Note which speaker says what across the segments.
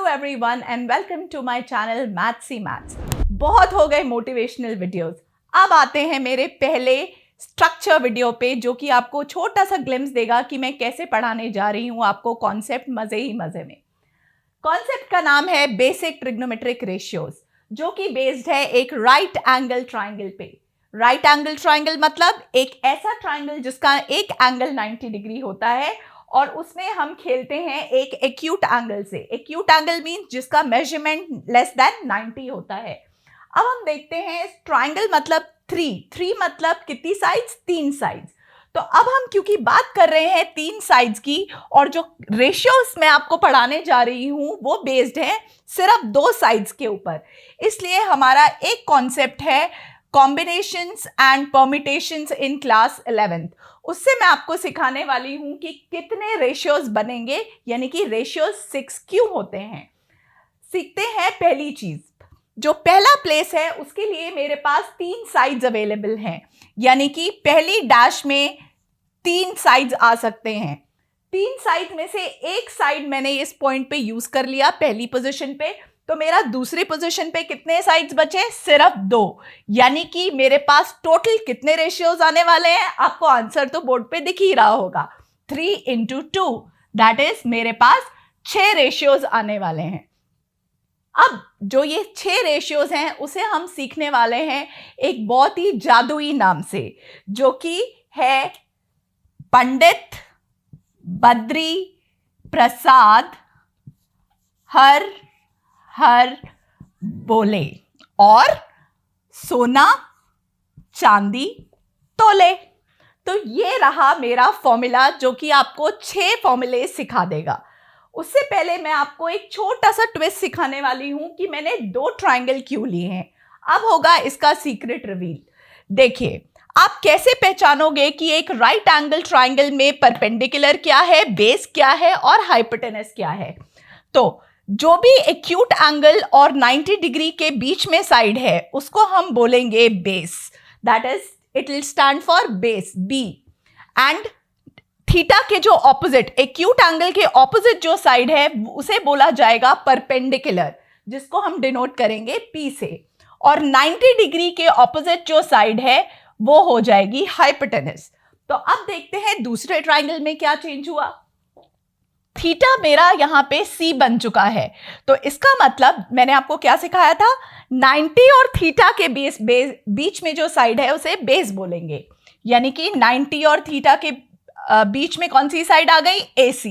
Speaker 1: everyone and welcome to my channel Mathsy Maths। बहुत हो गए मोटिवेशनल वीडियोस, अब आते हैं मेरे पहले स्ट्रक्चर वीडियो पे जो कि आपको छोटा सा ग्लिम्स देगा कि मैं कैसे पढ़ाने जा रही हूँ आपको कॉन्सेप्ट मजे ही मजे में। कॉन्सेप्ट का नाम है बेसिक ट्रिग्नोमेट्रिक रेशियोज, जो कि बेस्ड है एक राइट एंगल ट्राइंगल पे। राइट एंगल ट्राइंगल मतलब एक ऐसा ट्राइंगल जिसका एक एंगल 90 डिग्री होता है और उसमें हम खेलते हैं एक एक्यूट एंगल से। एक्यूट एंगल मीन्स जिसका मेजरमेंट लेस देन 90 होता है। अब हम देखते हैं ट्राइंगल मतलब थ्री मतलब कितनी साइड्स, 3 साइड्स। तो अब हम क्योंकि बात कर रहे हैं 3 साइड्स की और जो रेशियोज मैं आपको पढ़ाने जा रही हूं वो बेस्ड है सिर्फ 2 साइड्स के ऊपर, इसलिए हमारा एक कॉन्सेप्ट है combinations and permutations in class 11th। उससे मैं आपको सिखाने वाली हूं कि कितने रेशियोज बनेंगे, यानी कि रेशियोज 6 क्यों होते हैं। सीखते हैं पहली चीज। जो पहला प्लेस है उसके लिए मेरे पास 3 साइड्स अवेलेबल हैं, यानी कि पहली डैश में 3 साइड्स आ सकते हैं। 3 साइड में से एक साइड मैंने इस पॉइंट पे यूज कर लिया पहली पोजीशन पे, तो मेरा दूसरी पोजीशन पे कितने साइड्स बचे, सिर्फ 2। यानी कि मेरे पास टोटल कितने रेशियोज आने वाले हैं, आपको आंसर तो बोर्ड पे दिख ही रहा होगा, 3 into 2, दैट इज मेरे पास 6 रेशियोज आने वाले हैं। अब जो ये 6 रेशियोज हैं उसे हम सीखने वाले हैं एक बहुत ही जादुई नाम से, जो कि है पंडित बद्री प्रसाद हर हर बोले और सोना चांदी तोले। तो ये रहा मेरा फॉर्मूला जो कि आपको 6 फॉर्मूले सिखा देगा। उससे पहले मैं आपको एक छोटा सा ट्विस्ट सिखाने वाली हूं कि मैंने 2 ट्राइंगल क्यों लिए हैं। अब होगा इसका सीक्रेट रिवील। देखिए, आप कैसे पहचानोगे कि एक राइट एंगल ट्राइंगल में परपेंडिकुलर क्या है, बेस क्या है और हाइपोटेनस क्या है। तो जो भी एक्यूट एंगल और 90 डिग्री के बीच में साइड है उसको हम बोलेंगे base, that is it will stand for base, B. And theta के जो ऑपोजिट, एक्यूट एंगल के ऑपोजिट जो साइड है उसे बोला जाएगा परपेंडिकुलर, जिसको हम डिनोट करेंगे पी से। और 90 डिग्री के ऑपोजिट जो साइड है वो हो जाएगी हाइपोटेनस। तो अब देखते हैं दूसरे ट्राइंगल में क्या चेंज हुआ। थीटा मेरा यहाँ पे सी बन चुका है, तो इसका मतलब मैंने आपको क्या सिखाया था, 90 और थीटा के बीच में जो साइड है उसे बेस बोलेंगे। यानी कि 90 और थीटा के बीच में कौन सी साइड आ गई, AC,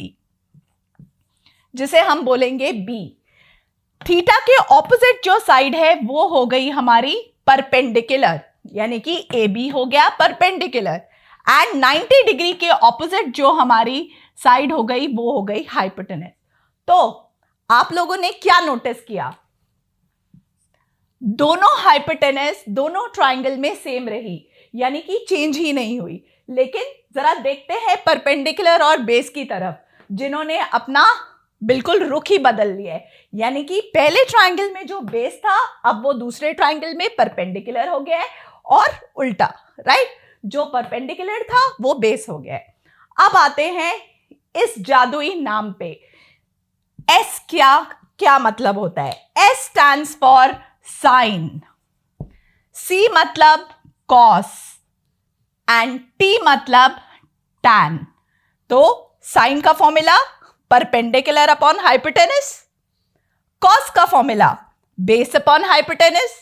Speaker 1: जिसे हम बोलेंगे बी। थीटा के ऑपोजिट जो साइड है वो हो गई हमारी परपेंडिकुलर, यानी कि AB हो गया परपेंडिकुलर। एंड 90 डिग्री के ऑपोजिट जो हमारी साइड हो गई वो हो गई हाइपोटेनस। तो आप लोगों ने क्या नोटिस किया, दोनों हाइपोटेनस दोनों ट्राइंगल में सेम रही, यानी कि चेंज ही नहीं हुई। लेकिन जरा देखते हैं परपेंडिकुलर और बेस की तरफ, जिन्होंने अपना बिल्कुल रुख ही बदल लिया है। यानी कि पहले ट्राइंगल में जो बेस था अब वो दूसरे ट्राइंगल में परपेंडिकुलर हो गया है और उल्टा, राइट, जो परपेंडिकुलर था वो बेस हो गया है। अब आते हैं इस जादुई नाम पे। एस क्या मतलब होता है, S stands for sine, C मतलब कॉस एंड टी मतलब टैन। तो साइन का formula perpendicular upon hypotenuse, cos का formula base upon hypotenuse,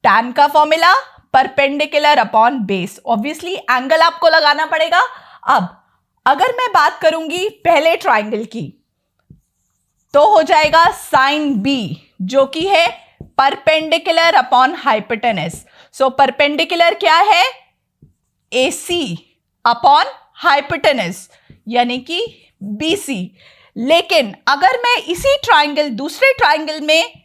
Speaker 1: tan का formula perpendicular upon base. Obviously angle आपको लगाना पड़ेगा। अब अगर मैं बात करूंगी पहले ट्राइंगल की तो हो जाएगा साइन बी, जो कि है perpendicular upon hypotenuse. So perpendicular क्या है, AC अपॉन हाइपोटेनस, यानी कि BC। लेकिन अगर मैं इसी ट्राइंगल दूसरे ट्राइंगल में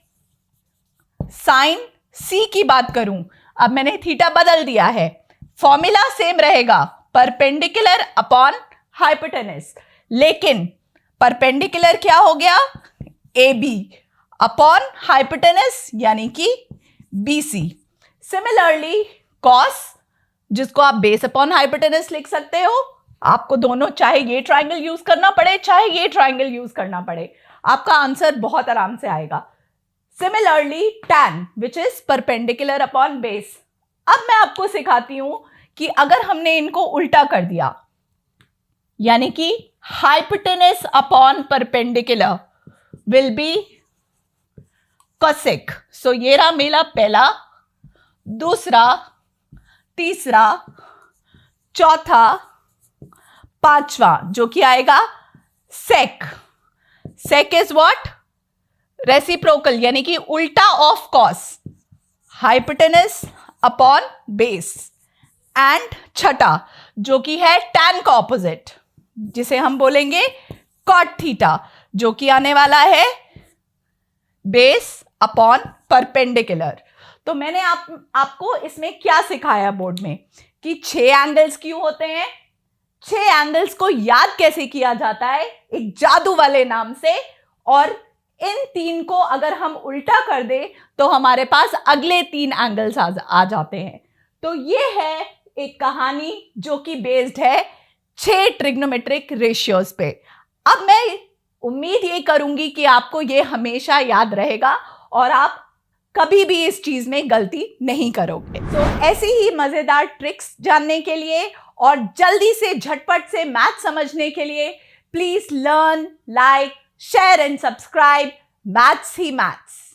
Speaker 1: साइन C की बात करूं, अब मैंने थीटा बदल दिया है, फॉर्मूला सेम रहेगा परपेंडिकुलर अपॉन हाइपोटेनस, लेकिन परपेंडिकुलर क्या हो गया, AB अपॉन हाइपोटेनस, यानी कि BC। सिमिलरली कॉस, जिसको आप बेस अपॉन हाइपोटेनस लिख सकते हो, आपको दोनों चाहे ये ट्राइंगल यूज करना पड़े चाहे ये ट्राइंगल यूज करना पड़े, आपका आंसर बहुत आराम से आएगा। Similarly tan which is perpendicular upon base. अब मैं आपको सिखाती हूं कि अगर हमने इनको उल्टा कर दिया, यानी कि hypotenuse upon perpendicular will be cosec। सो ये रहा मेरा पहला, दूसरा, तीसरा, चौथा, पांचवा, जो कि आएगा sec। sec is what? Reciprocal, यानी कि उल्टा of cos, hypotenuse upon base. And छठा, जो कि है tan का ऑपोजिट, जिसे हम बोलेंगे cot थीटा, जो कि आने वाला है बेस अपॉन परपेंडिकुलर। तो मैंने आपको इसमें क्या सिखाया बोर्ड में कि 6 एंगल्स क्यों होते हैं, 6 एंगल्स को याद कैसे किया जाता है, एक जादू वाले नाम से, और इन 3 को अगर हम उल्टा कर दें तो हमारे पास अगले 3 एंगल्स आ जाते हैं। तो ये है एक कहानी जो कि बेस्ड है 6 ट्रिग्नोमेट्रिक रेशियोज पे। अब मैं उम्मीद ये करूंगी कि आपको ये हमेशा याद रहेगा और आप कभी भी इस चीज में गलती नहीं करोगे। तो ऐसी ही मजेदार ट्रिक्स जानने के लिए और जल्दी से झटपट से मैथ समझने के लिए please learn, like, share and subscribe maths he maths.